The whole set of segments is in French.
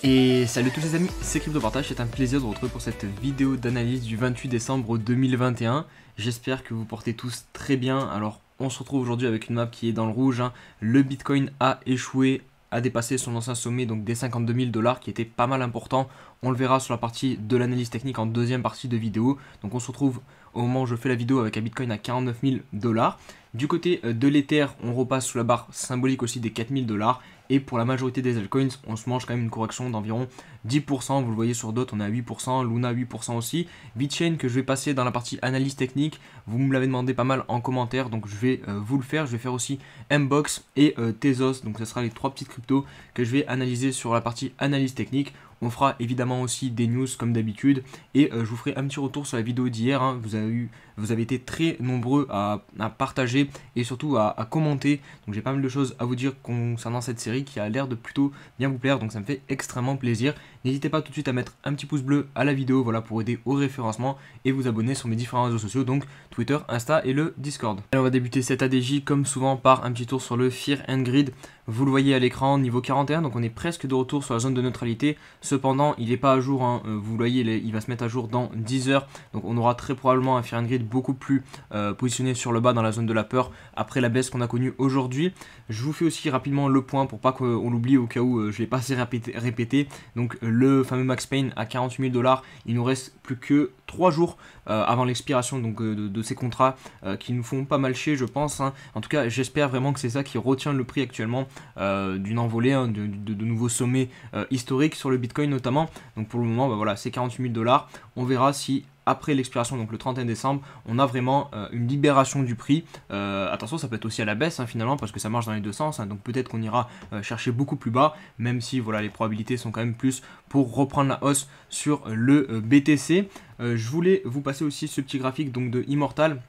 Et salut tous les amis, c'est CryptoPartage, c'est un plaisir de vous retrouver pour cette vidéo d'analyse du 28 décembre 2021. J'espère que vous portez tous très bien. Alors on se retrouve aujourd'hui avec une map qui est dans le rouge, hein. Le Bitcoin a échoué, a dépassé son ancien sommet, donc des 52 000 $ qui était pas mal important. On le verra sur la partie de l'analyse technique en deuxième partie de vidéo. Donc on se retrouve au moment où je fais la vidéo avec un Bitcoin à 49 000 $. Du côté de l'Ether, on repasse sous la barre symbolique aussi des 4 000 $. Et pour la majorité des altcoins, on se mange quand même une correction d'environ 10%. Vous le voyez sur d'autres, on est à 8%, Luna 8% aussi. Bitchain que je vais passer dans la partie analyse technique. Vous me l'avez demandé pas mal en commentaire, donc je vais vous le faire. Je vais faire aussi Mbox et Tezos. Donc ce sera les trois petites cryptos que je vais analyser sur la partie analyse technique. On fera évidemment aussi des news comme d'habitude et je vous ferai un petit retour sur la vidéo d'hier, hein. Vous avez été très nombreux à partager et surtout à commenter. Donc j'ai pas mal de choses à vous dire concernant cette série qui a l'air de plutôt bien vous plaire. Donc ça me fait extrêmement plaisir. N'hésitez pas tout de suite à mettre un petit pouce bleu à la vidéo, voilà, pour aider au référencement et vous abonner sur mes différents réseaux sociaux, donc Twitter, Insta et le Discord. Alors on va débuter cette ADJ comme souvent par un petit tour sur le Fear and Greed. Vous le voyez à l'écran, niveau 41, donc on est presque de retour sur la zone de neutralité. Cependant, il n'est pas à jour, hein. Vous le voyez, il va se mettre à jour dans 10 heures. Donc on aura très probablement un Fear and Greed beaucoup plus positionné sur le bas dans la zone de la peur après la baisse qu'on a connue aujourd'hui. Je vous fais aussi rapidement le point pour pas qu'on l'oublie au cas où je ne l'ai pas assez répété. Donc le fameux Max Payne à 48 000 $, il nous reste plus que 3 jours avant l'expiration de ces contrats qui nous font pas mal chier, je pense, hein. En tout cas, j'espère vraiment que c'est ça qui retient le prix actuellement d'une envolée, hein, de nouveaux sommets historiques sur le Bitcoin notamment. Donc pour le moment, bah voilà, c'est 48 000 $. On verra si après l'expiration, donc le 31 décembre, on a vraiment une libération du prix. Attention, ça peut être aussi à la baisse, hein, finalement, parce que ça marche dans les deux sens, hein. Donc peut-être qu'on ira chercher beaucoup plus bas, même si voilà, les probabilités sont quand même plus pour reprendre la hausse sur le BTC. Je voulais vous passer aussi ce petit graphique donc de Immortal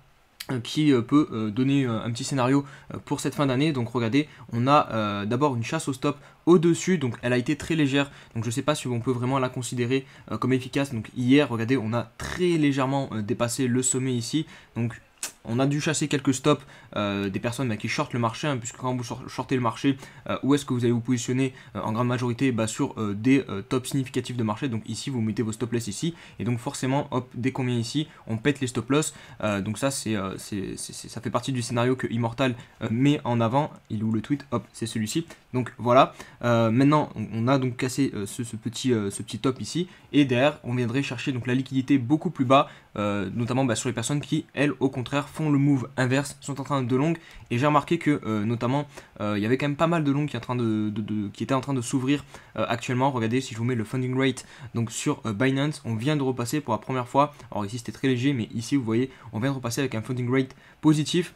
qui peut donner un petit scénario pour cette fin d'année. Donc regardez, on a d'abord une chasse au stop au-dessus, donc elle a été très légère, donc je ne sais pas si on peut vraiment la considérer comme efficace. Donc hier, regardez, on a très légèrement dépassé le sommet ici, donc on a dû chasser quelques stops des personnes qui shortent le marché, hein, puisque quand vous shortez le marché, où est-ce que vous allez vous positionner en grande majorité sur des tops significatifs de marché. Donc ici, vous mettez vos stop loss ici, et donc forcément, hop, dès qu'on vient ici, on pète les stop loss. Donc ça, ça fait partie du scénario que Immortal met en avant. Il est où le tweet? Hop, c'est celui-ci. Donc voilà, maintenant, on a donc cassé ce petit top ici, et derrière, on viendrait chercher donc la liquidité beaucoup plus bas, notamment sur les personnes qui, elles, au contraire, font le move inverse, sont en train de long. Et j'ai remarqué que notamment il y avait quand même pas mal de longs qui étaient en train de s'ouvrir actuellement. Regardez, si je vous mets le funding rate donc sur Binance, on vient de repasser pour la première fois. Alors ici c'était très léger, mais ici vous voyez, on vient de repasser avec un funding rate positif.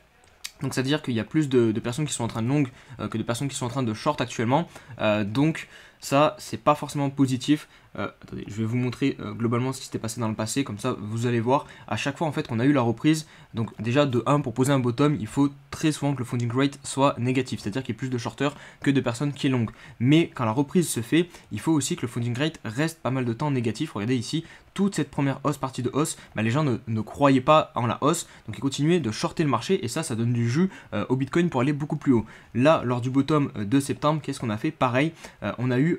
Donc ça veut dire qu'il y a plus de personnes qui sont en train de long que de personnes qui sont en train de short actuellement. Donc ça, c'est pas forcément positif. Attendez, je vais vous montrer globalement ce qui s'était passé dans le passé, comme ça vous allez voir à chaque fois en fait qu'on a eu la reprise. Donc déjà de 1, pour poser un bottom, il faut très souvent que le funding rate soit négatif, c'est-à-dire qu'il y ait plus de shorters que de personnes qui long. Mais quand la reprise se fait, il faut aussi que le funding rate reste pas mal de temps négatif. Regardez ici, toute cette première partie de hausse, les gens ne croyaient pas en la hausse, donc ils continuaient de shorter le marché, et ça donne du jus au Bitcoin pour aller beaucoup plus haut. Là, lors du bottom de septembre, qu'est-ce qu'on a fait? Pareil, on a eu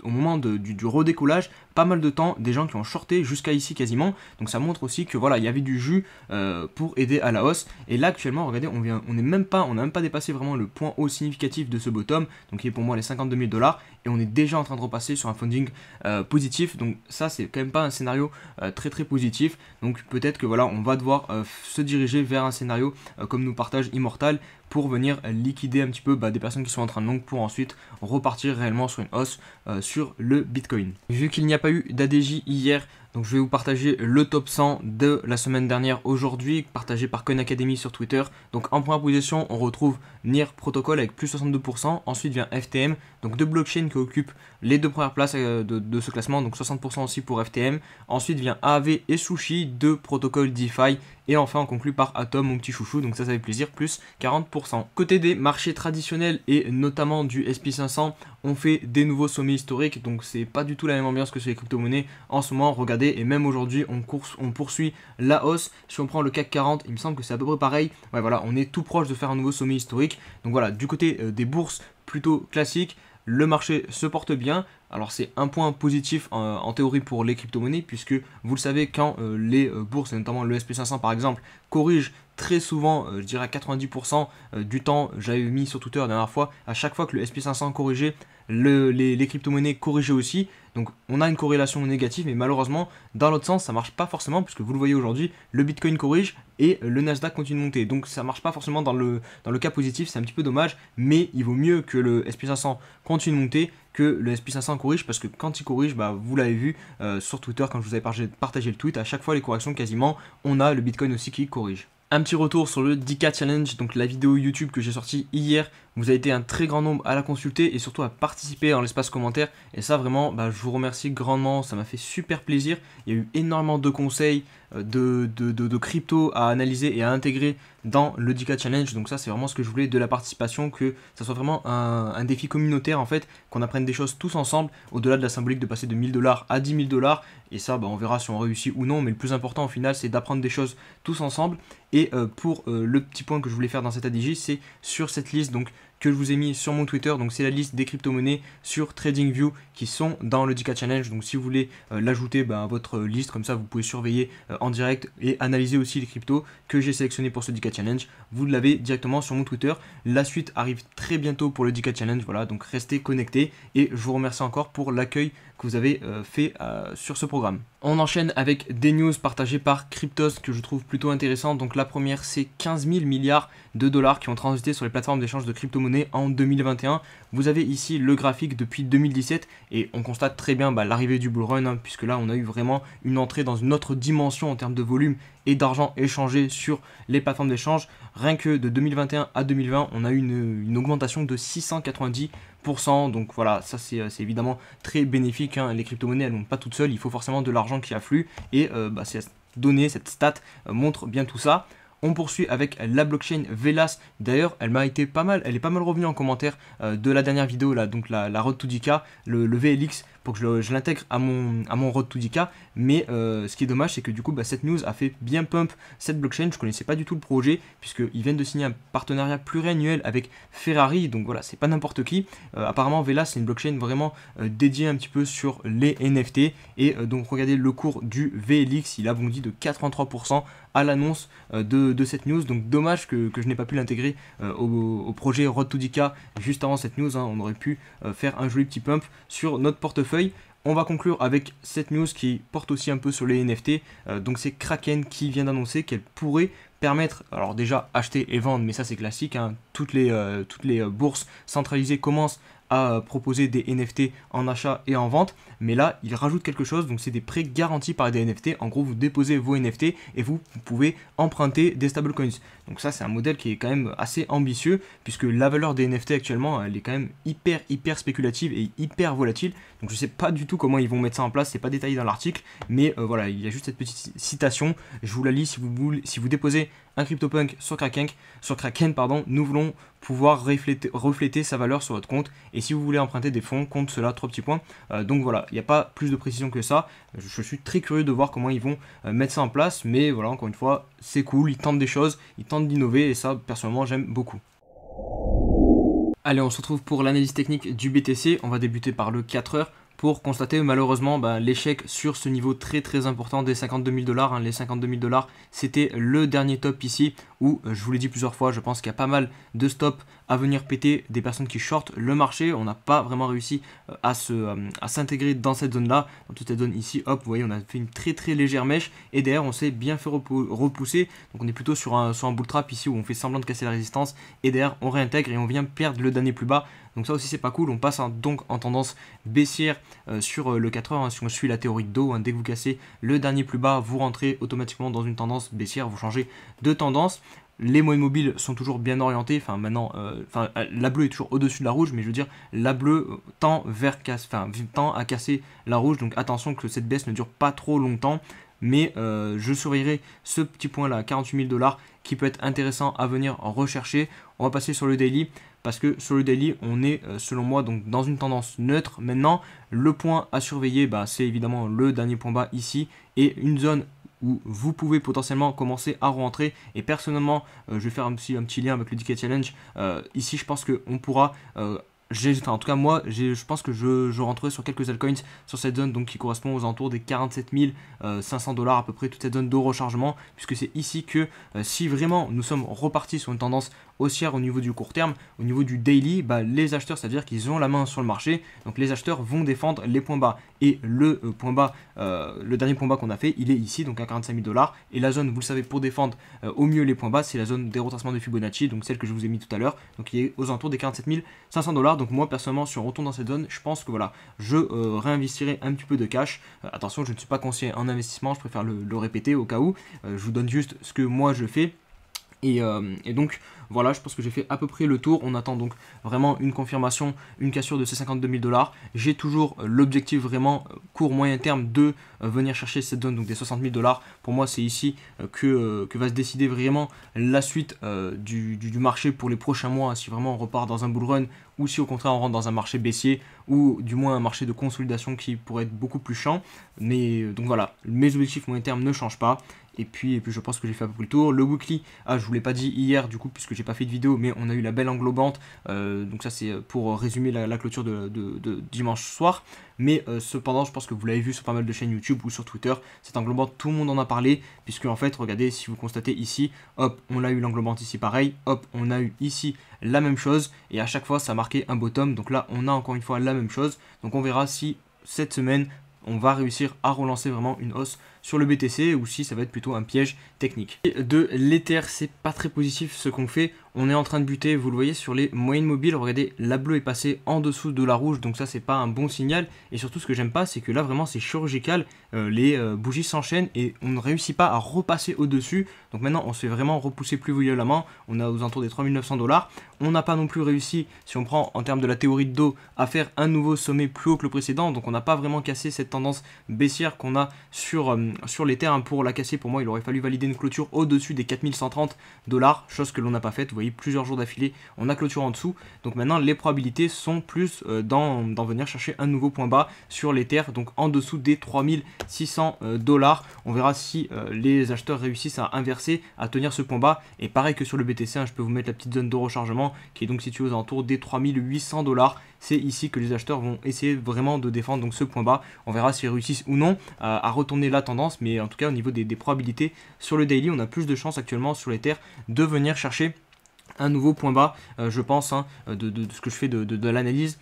au moment du redécollage pas mal de temps des gens qui ont shorté jusqu'à ici quasiment. Donc ça montre aussi que voilà, il y avait du jus pour aider à la hausse. Et là actuellement, regardez, on n'a même pas dépassé vraiment le point haut significatif de ce bottom, donc qui est pour moi les 52 000 $, et on est déjà en train de repasser sur un funding positif. Donc ça, c'est quand même pas un scénario très très positif. Donc peut-être que voilà, on va devoir se diriger vers un scénario comme nous partage Immortal, pour venir liquider un petit peu des personnes qui sont en train de long, pour ensuite repartir réellement sur une hausse sur le Bitcoin. Vu qu'il n'y a pas eu d'ADJ hier, donc je vais vous partager le top 100 de la semaine dernière aujourd'hui, partagé par Coin Academy sur Twitter. Donc en première position, on retrouve NIR Protocol avec plus 62%. Ensuite vient FTM, donc deux blockchains qui occupent les deux premières places de ce classement, donc 60% aussi pour FTM. Ensuite vient AAV et Sushi, deux protocoles DeFi. Et enfin on conclut par Atom, mon petit chouchou, donc ça fait plaisir, plus 40%. Côté des marchés traditionnels et notamment du SP500, on fait des nouveaux sommets historiques, donc c'est pas du tout la même ambiance que sur les crypto-monnaies en ce moment. Regardez, et même aujourd'hui on poursuit la hausse. Si on prend le CAC 40, il me semble que c'est à peu près pareil. Ouais, voilà, on est tout proche de faire un nouveau sommet historique. Donc voilà, du côté des bourses plutôt classiques, le marché se porte bien. Alors c'est un point positif en théorie pour les crypto-monnaies, puisque vous le savez, quand les bourses, et notamment le SP500 par exemple, corrigent très souvent, je dirais à 90% du temps, j'avais mis sur Twitter la dernière fois, à chaque fois que le SP500 corrigeait, les crypto-monnaies corrigeaient aussi. Donc on a une corrélation négative, mais malheureusement, dans l'autre sens, ça marche pas forcément, puisque vous le voyez aujourd'hui, le Bitcoin corrige et le Nasdaq continue de monter. Donc ça marche pas forcément dans le cas positif, c'est un petit peu dommage, mais il vaut mieux que le SP500 continue de monter que le SP500 corrige, parce que quand il corrige, bah, vous l'avez vu sur Twitter, quand je vous avais partagé le tweet, à chaque fois les corrections quasiment, on a le Bitcoin aussi qui corrige. Un petit retour sur le 10K Challenge, donc la vidéo YouTube que j'ai sortie hier. Vous avez été un très grand nombre à la consulter et surtout à participer dans l'espace commentaire. Et ça vraiment, bah, je vous remercie grandement, ça m'a fait super plaisir. Il y a eu énormément de conseils, de crypto à analyser et à intégrer dans le 10K Challenge. Donc ça c'est vraiment ce que je voulais de la participation, que ça soit vraiment un défi communautaire en fait, qu'on apprenne des choses tous ensemble, au-delà de la symbolique de passer de 1000 $ à 10 000 $. Et ça bah, on verra si on réussit ou non, mais le plus important au final c'est d'apprendre des choses tous ensemble. Et pour le petit point que je voulais faire dans cette ADJ, c'est sur cette liste donc que je vous ai mis sur mon Twitter. Donc c'est la liste des crypto-monnaies sur TradingView qui sont dans le 10K Challenge. Donc si vous voulez l'ajouter à votre liste, comme ça vous pouvez surveiller en direct et analyser aussi les cryptos que j'ai sélectionnés pour ce 10K Challenge. Vous l'avez directement sur mon Twitter. La suite arrive très bientôt pour le 10K Challenge. Voilà, donc restez connectés et je vous remercie encore pour l'accueil que vous avez fait sur ce programme. On enchaîne avec des news partagées par Cryptos que je trouve plutôt intéressantes. Donc la première, c'est 15 000 milliards de dollars qui ont transité sur les plateformes d'échange de crypto-monnaies en 2021. Vous avez ici le graphique depuis 2017 et on constate très bien l'arrivée du bull run, hein, puisque là on a eu vraiment une entrée dans une autre dimension en termes de volume et d'argent échangé sur les plateformes d'échange. Rien que de 2021 à 2020, on a eu une augmentation de 690%. Donc voilà, ça c'est évidemment très bénéfique, hein. Les crypto-monnaies, elles n'ont pas toutes seules, il faut forcément de l'argent qui afflue. Et cette donnée, cette stat montre bien tout ça. On poursuit avec la blockchain Velas. D'ailleurs, elle est pas mal revenue en commentaire de la dernière vidéo, là, donc la Road to 10K, le VLX, pour que je l'intègre à mon Road to 10K. Mais ce qui est dommage, c'est que du coup, cette news a fait bien pump cette blockchain. Je connaissais pas du tout le projet, puisqu'ils viennent de signer un partenariat pluriannuel avec Ferrari. Donc voilà, c'est pas n'importe qui. Apparemment, Velas, c'est une blockchain vraiment dédiée un petit peu sur les NFT. Et donc, regardez le cours du VLX, il a bondi de 83% à l'annonce de cette news. Donc dommage que je n'ai pas pu l'intégrer au projet Road to 10K juste avant cette news, hein. On aurait pu faire un joli petit pump sur notre portefeuille. On va conclure avec cette news qui porte aussi un peu sur les NFT. Donc c'est Kraken qui vient d'annoncer qu'elle pourrait permettre, alors déjà acheter et vendre, mais ça c'est classique, hein. Toutes les bourses centralisées commencent à proposer des NFT en achat et en vente, mais là il rajoute quelque chose, donc c'est des prêts garantis par des NFT. En gros, vous déposez vos NFT et vous pouvez emprunter des stablecoins. Donc ça c'est un modèle qui est quand même assez ambitieux, puisque la valeur des NFT actuellement elle est quand même hyper spéculative et hyper volatile. Donc je sais pas du tout comment ils vont mettre ça en place, c'est pas détaillé dans l'article, mais voilà, il y a juste cette petite citation, je vous la lis. Si vous déposez un CryptoPunk sur Kraken, nous voulons pouvoir refléter sa valeur sur votre compte, et si vous voulez emprunter des fonds, compte cela, 3 petits points. Donc voilà, il n'y a pas plus de précision que ça. Je suis très curieux de voir comment ils vont mettre ça en place, mais voilà, encore une fois, c'est cool, ils tentent des choses, ils tentent d'innover, et ça, personnellement, j'aime beaucoup. Allez, on se retrouve pour l'analyse technique du BTC. On va débuter par le 4 heures. Pour constater malheureusement l'échec sur ce niveau très important des 52 000 $. Hein. Les 52 000 $, c'était le dernier top ici, où je vous l'ai dit plusieurs fois, je pense qu'il y a pas mal de stops à venir péter des personnes qui shortent le marché. On n'a pas vraiment réussi à s'intégrer dans cette zone là, dans toute cette zone ici. Hop, vous voyez, on a fait une très légère mèche, et derrière on s'est bien fait repousser. Donc on est plutôt sur un bull trap ici, où on fait semblant de casser la résistance, et derrière on réintègre et on vient perdre le dernier plus bas. Donc ça aussi c'est pas cool. On passe donc en tendance baissière sur le 4 heures, hein. Si on suit la théorie de Do, hein, dès que vous cassez le dernier plus bas, vous rentrez automatiquement dans une tendance baissière, vous changez de tendance. Les moyennes mobiles sont toujours bien orientées. Enfin maintenant, la bleue est toujours au-dessus de la rouge, mais je veux dire, la bleue tend à casser la rouge. Donc attention que cette baisse ne dure pas trop longtemps. Mais je surveillerai ce petit point là, 48 000 $, qui peut être intéressant à venir rechercher. On va passer sur le daily, parce que sur le daily on est selon moi donc dans une tendance neutre. Maintenant le point à surveiller, c'est évidemment le dernier point bas ici, et une zone où vous pouvez potentiellement commencer à rentrer. Et personnellement je vais faire un petit lien avec le 10K Challenge. Ici je pense qu'on pourra enfin, en tout cas moi je pense que je rentrerai sur quelques altcoins sur cette zone, donc qui correspond aux alentours des 47 500 dollars à peu près, toute cette zone de rechargement, puisque c'est ici que si vraiment nous sommes repartis sur une tendance haussière au niveau du court terme, au niveau du daily, bah, les acheteurs, c'est à dire qu'ils ont la main sur le marché, donc les acheteurs vont défendre les points bas, et le point bas, le dernier point bas qu'on a fait, il est ici, donc à 45 000 dollars, et la zone, vous le savez, pour défendre au mieux les points bas, c'est la zone des retracements de Fibonacci, donc celle que je vous ai mis tout à l'heure, donc il est aux alentours des 47 500 dollars. Donc moi personnellement, si on retourne dans cette zone, je pense que voilà, je réinvestirai un petit peu de cash. Attention, je ne suis pas conseiller en investissement, je préfère le répéter au cas où. Je vous donne juste ce que moi je fais. Et donc voilà, je pense que j'ai fait à peu près le tour. On attend donc vraiment une confirmation, une cassure de ces 52 000 dollars. J'ai toujours l'objectif vraiment court moyen terme de venir chercher cette zone, donc des 60 000 dollars. Pour moi, c'est ici que va se décider vraiment la suite du marché pour les prochains mois. Si vraiment on repart dans un bull run, ou si au contraire on rentre dans un marché baissier, ou du moins un marché de consolidation qui pourrait être beaucoup plus chiant. Mais donc voilà, mes objectifs moyen terme ne changent pas. Et puis je pense que j'ai fait à peu près le tour. Le weekly, je vous l'ai pas dit hier du coup puisque j'ai pas fait de vidéo, mais on a eu la belle englobante. Donc ça c'est pour résumer la clôture de dimanche soir. Mais cependant, je pense que vous l'avez vu sur pas mal de chaînes YouTube ou sur Twitter, cette englobante, tout le monde en a parlé, puisque en fait, regardez, si vous constatez ici, hop, on a eu l'englobante ici pareil, hop, on a eu ici la même chose, et à chaque fois, ça a marqué un bottom. Donc là, on a encore une fois la même chose. Donc on verra si cette semaine, on va réussir à relancer vraiment une hausse sur le BTC ou si ça va être plutôt un piège technique. Et de l'Ether, c'est pas très positif ce qu'on fait. On est en train de buter, vous le voyez sur les moyennes mobiles, regardez, la bleue est passée en dessous de la rouge, donc ça c'est pas un bon signal. Et surtout ce que j'aime pas, c'est que là vraiment c'est chirurgical, les bougies s'enchaînent et on ne réussit pas à repasser au-dessus. Donc maintenant on se fait vraiment repousser plus violemment, on a aux alentours des 3900 dollars. On n'a pas non plus réussi, si on prend en termes de la théorie de dos, à faire un nouveau sommet plus haut que le précédent. Donc on n'a pas vraiment cassé cette tendance baissière qu'on a sur l'Ether. Pour la casser, pour moi il aurait fallu valider une clôture au-dessus des 4130 dollars, chose que l'on n'a pas faite. Vous voyez, plusieurs jours d'affilée on a clôture en dessous, donc maintenant les probabilités sont plus d'en venir chercher un nouveau point bas sur l'Ether, donc en dessous des 3600 dollars. On verra si les acheteurs réussissent à inverser, à tenir ce point bas. Et pareil que sur le BTC, je peux vous mettre la petite zone de rechargement qui est donc située aux alentours des 3800 dollars. C'est ici que les acheteurs vont essayer vraiment de défendre donc ce point bas. On verra s'ils réussissent ou non à retourner la tendance, mais en tout cas au niveau des probabilités sur le daily, on a plus de chances actuellement sur l'Ether de venir chercher un nouveau point bas, je pense, de ce que je fais de l'analyse.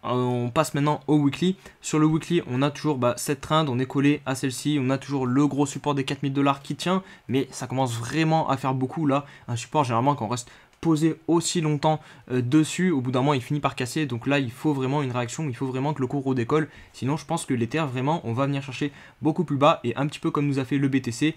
On passe maintenant au weekly. Sur le weekly, on a toujours cette trend, on est collé à celle-ci, on a toujours le gros support des 4000 dollars qui tient, mais ça commence vraiment à faire beaucoup là. Un support, généralement, quand on reste posé aussi longtemps dessus, au bout d'un moment il finit par casser. Donc là il faut vraiment une réaction, il faut vraiment que le cours redécolle, sinon je pense que l'Ether vraiment on va venir chercher beaucoup plus bas, et un petit peu comme nous a fait le BTC,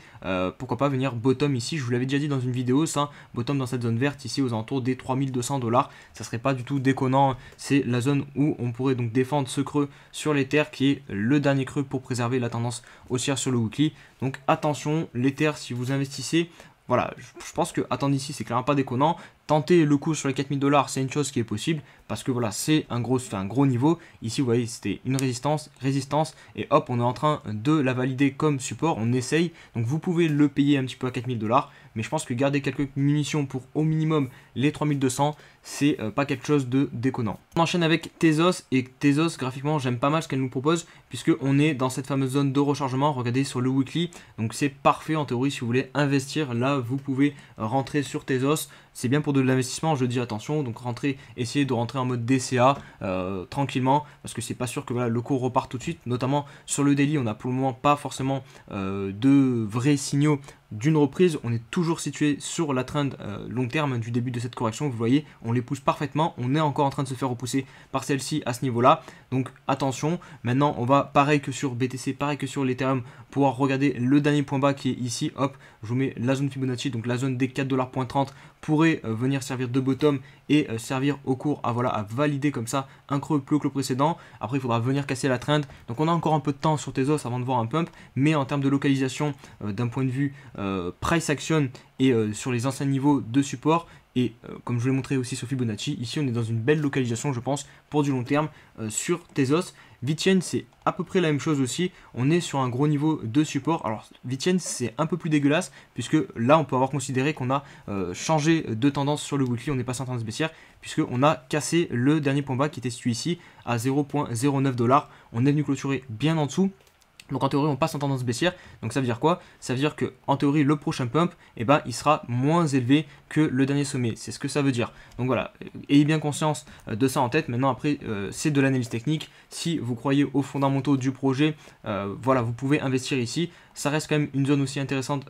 pourquoi pas venir bottom ici. Je vous l'avais déjà dit dans une vidéo, ça, bottom dans cette zone verte ici aux alentours des 3200 dollars, ça serait pas du tout déconnant. C'est la zone où on pourrait donc défendre ce creux sur l'Ether, qui est le dernier creux pour préserver la tendance haussière sur le weekly. Donc attention, l'Ether, si vous investissez, voilà, je pense que attendre ici c'est clairement pas déconnant. Tenter le coup sur les 4000 dollars, c'est une chose qui est possible, parce que voilà, c'est un gros niveau. Ici, vous voyez, c'était une résistance, et hop, on est en train de la valider comme support, on essaye. Donc vous pouvez le payer un petit peu à 4000 dollars, mais je pense que garder quelques munitions pour au minimum les 3200, c'est pas quelque chose de déconnant. On enchaîne avec Tezos, et Tezos, graphiquement, j'aime pas mal ce qu'elle nous propose, puisque on est dans cette fameuse zone de rechargement. Regardez sur le weekly, donc c'est parfait en théorie si vous voulez investir. Là, vous pouvez rentrer sur Tezos. C'est bien pour de l'investissement, je dis attention, donc essayez de rentrer en mode DCA tranquillement, parce que c'est pas sûr que voilà, le cours repart tout de suite, notamment sur le daily. On n'a pour le moment pas forcément de vrais signaux d'une reprise. On est toujours situé sur la trend long terme du début de cette correction. Vous voyez, on les pousse parfaitement, on est encore en train de se faire repousser par celle-ci à ce niveau là, donc attention. Maintenant on va, pareil que sur BTC, pareil que sur l'Ethereum, pouvoir regarder le dernier point bas qui est ici. Hop, je vous mets la zone Fibonacci, donc la zone des 4,30$ pourrait venir servir de bottom et servir au cours à valider comme ça un creux plus haut que le précédent. Après il faudra venir casser la trend, donc on a encore un peu de temps sur Tezos avant de voir un pump, mais en termes de localisation d'un point de vue price action et sur les anciens niveaux de support. Et comme je vous l'ai montré aussi sur Fibonacci, ici on est dans une belle localisation, je pense, pour du long terme sur Tezos. VeChain, c'est à peu près la même chose aussi. On est sur un gros niveau de support. Alors, VeChain, c'est un peu plus dégueulasse, puisque là, on peut avoir considéré qu'on a changé de tendance sur le weekly. On n'est pas en tendance baissière, puisqu'on a cassé le dernier point bas qui était situé ici à 0,09 $. On est venu clôturer bien en dessous. Donc en théorie on passe en tendance baissière, donc ça veut dire quoi? Ça veut dire que en théorie le prochain pump, eh ben, il sera moins élevé que le dernier sommet, c'est ce que ça veut dire. Donc voilà, ayez bien conscience de ça en tête. Maintenant après c'est de l'analyse technique, si vous croyez aux fondamentaux du projet, voilà, vous pouvez investir ici. Ça reste quand même une zone aussi intéressante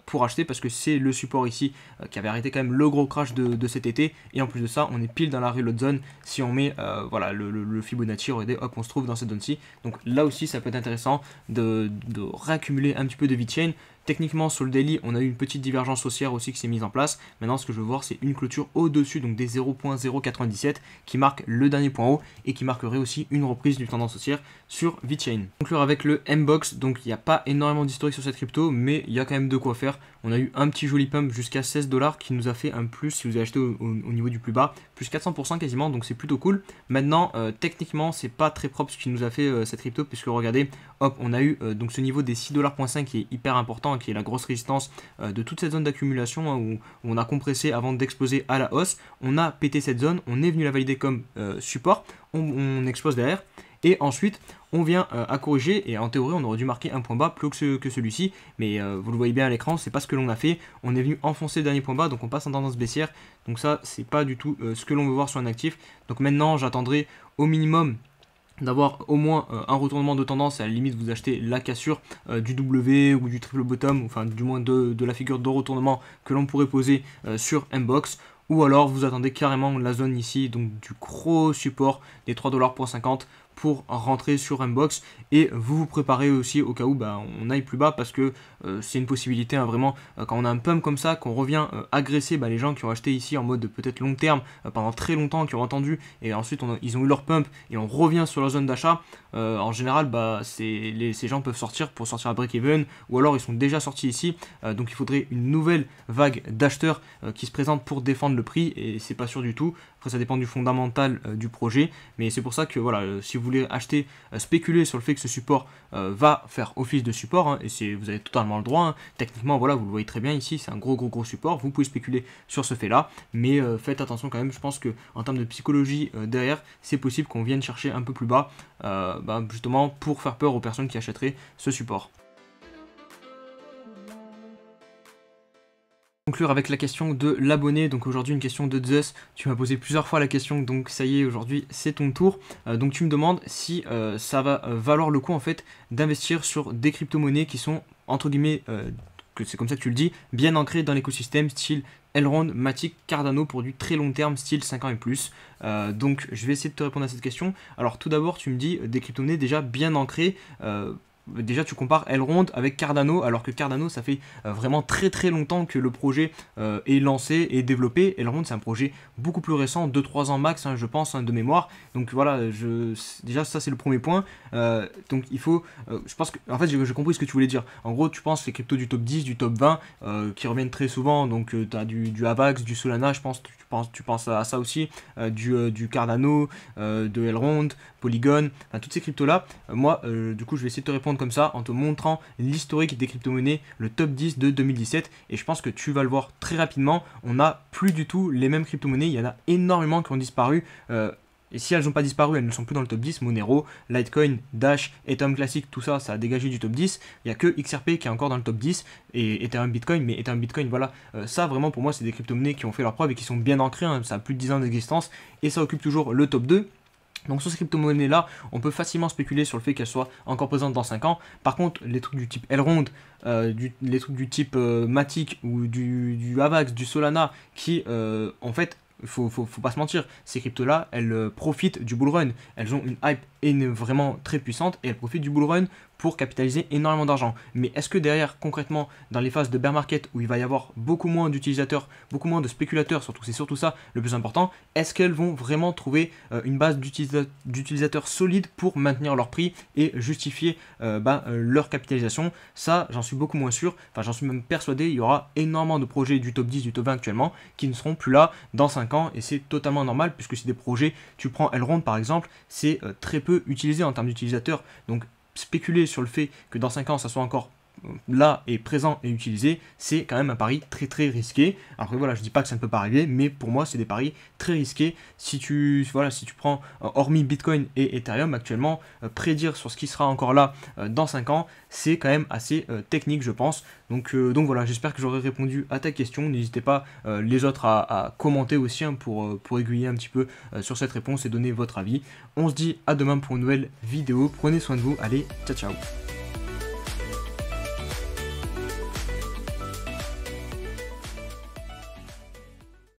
pour acheter, parce que c'est le support ici qui avait arrêté quand même le gros crash de cet été, et en plus de ça on est pile dans la reload zone. Si on met voilà, le Fibonacci, regardez, hop, on se trouve dans cette zone-ci, donc là aussi ça peut être intéressant de réaccumuler un petit peu de VeChain. Techniquement sur le daily on a eu une petite divergence haussière aussi qui s'est mise en place. Maintenant ce que je veux voir c'est une clôture au-dessus, donc des 0.097 qui marque le dernier point haut et qui marquerait aussi une reprise du tendance haussière sur VeChain. Conclure avec le Mbox, donc il n'y a pas énormément d'historique sur cette crypto, mais il y a quand même de quoi faire. On a eu un petit joli pump jusqu'à 16 $ qui nous a fait un plus, si vous avez acheté au niveau du plus bas, plus 400% quasiment, donc c'est plutôt cool. Maintenant techniquement c'est pas très propre ce qui nous a fait cette crypto, puisque regardez, hop, on a eu donc ce niveau des 6,5 $ qui est hyper important, qui est la grosse résistance de toute cette zone d'accumulation où on a compressé avant d'exploser à la hausse. On a pété cette zone, on est venu la valider comme support, on explose derrière, et ensuite on vient à corriger, et en théorie on aurait dû marquer un point bas plus que celui-ci, mais vous le voyez bien à l'écran, c'est pas ce que l'on a fait. On est venu enfoncer le dernier point bas, donc on passe en tendance baissière, donc ça c'est pas du tout ce que l'on veut voir sur un actif. Donc maintenant j'attendrai au minimum d'avoir au moins un retournement de tendance, et à la limite vous achetez la cassure du W ou du triple bottom, enfin du moins de la figure de retournement que l'on pourrait poser sur Mbox, ou alors vous attendez carrément la zone ici, donc du gros support des 3,50 $ pour rentrer sur Mbox, et vous vous préparez aussi au cas où on aille plus bas, parce que c'est une possibilité hein, vraiment, quand on a un pump comme ça, qu'on revient agresser les gens qui ont acheté ici en mode peut-être long terme pendant très longtemps, qui ont attendu, et ensuite ils ont eu leur pump et on revient sur leur zone d'achat. En général ces gens peuvent sortir pour sortir à break-even, ou alors ils sont déjà sortis ici, donc il faudrait une nouvelle vague d'acheteurs qui se présentent pour défendre le prix, et c'est pas sûr du tout. Après ça dépend du fondamental du projet, mais c'est pour ça que voilà, si vous voulez acheter, spéculer sur le fait que ce support va faire office de support, hein, et vous avez totalement le droit, hein. Techniquement voilà, vous le voyez très bien ici, c'est un gros support, vous pouvez spéculer sur ce fait là, mais faites attention quand même. Je pense que en termes de psychologie derrière, c'est possible qu'on vienne chercher un peu plus bas, justement pour faire peur aux personnes qui achèteraient ce support. Conclure avec la question de l'abonné. Donc aujourd'hui une question de Zeus, tu m'as posé plusieurs fois la question, donc ça y est, aujourd'hui c'est ton tour. Donc tu me demandes si ça va valoir le coup en fait d'investir sur des crypto-monnaies qui sont entre guillemets, que c'est comme ça que tu le dis, bien ancrées dans l'écosystème, style Elrond, Matic, Cardano, pour du très long terme, style 5 ans et plus. Donc je vais essayer de te répondre à cette question. Alors tout d'abord tu me dis des crypto-monnaies déjà bien ancrées. Déjà tu compares Elrond avec Cardano, alors que Cardano ça fait vraiment très longtemps que le projet est lancé et développé. Elrond c'est un projet beaucoup plus récent, 2-3 ans max je pense, de mémoire. Donc voilà, déjà ça c'est le premier point. Donc il faut, je pense que, en fait j'ai compris ce que tu voulais dire. En gros tu penses les cryptos du top 10, du top 20 qui reviennent très souvent, donc tu as du Avax, du Solana, je pense, tu penses à ça aussi, du Cardano, de Elrond, Polygon, enfin, toutes ces cryptos là. Moi du coup je vais essayer de te répondre comme ça en te montrant l'historique des crypto-monnaies, le top 10 de 2017, et je pense que tu vas le voir très rapidement. On n'a plus du tout les mêmes crypto-monnaies, il y en a énormément qui ont disparu. Et si elles n'ont pas disparu, elles ne sont plus dans le top 10. Monero, Litecoin, Dash, Ethereum Classic, tout ça, ça a dégagé du top 10. Il n'y a que XRP qui est encore dans le top 10 et Ethereum Bitcoin. Mais Ethereum Bitcoin, voilà, ça vraiment pour moi, c'est des crypto-monnaies qui ont fait leur preuve et qui sont bien ancrées, hein. Ça a plus de 10 ans d'existence et ça occupe toujours le top 2. Donc sur ces crypto-monnaies-là, on peut facilement spéculer sur le fait qu'elles soient encore présentes dans 5 ans. Par contre, les trucs du type Elrond, les trucs du type Matic ou du Avax, du Solana, qui en fait, faut pas se mentir, ces cryptos-là, elles profitent du bull run. Elles ont une hype est vraiment très puissante et elle profite du bull run pour capitaliser énormément d'argent. Mais est-ce que derrière, concrètement, dans les phases de bear market où il va y avoir beaucoup moins d'utilisateurs, beaucoup moins de spéculateurs, surtout c'est surtout ça le plus important, est-ce qu'elles vont vraiment trouver une base d'utilisateurs solide pour maintenir leur prix et justifier leur capitalisation? Ça, j'en suis beaucoup moins sûr, enfin j'en suis même persuadé, il y aura énormément de projets du top 10, du top 20 actuellement qui ne seront plus là dans 5 ans et c'est totalement normal puisque c'est des projets, tu prends Elrond par exemple, c'est très peu utilisé en termes d'utilisateurs, donc spéculer sur le fait que dans 5 ans ça soit encore là et présent et utilisé, c'est quand même un pari très très risqué. Après voilà, je dis pas que ça ne peut pas arriver, mais pour moi c'est des paris très risqués. Si tu prends hormis Bitcoin et Ethereum actuellement, prédire sur ce qui sera encore là dans 5 ans, c'est quand même assez technique je pense. Donc voilà, j'espère que j'aurai répondu à ta question. N'hésitez pas les autres à commenter aussi hein, pour aiguiller un petit peu sur cette réponse et donner votre avis. On se dit à demain pour une nouvelle vidéo. Prenez soin de vous. Allez, ciao ciao.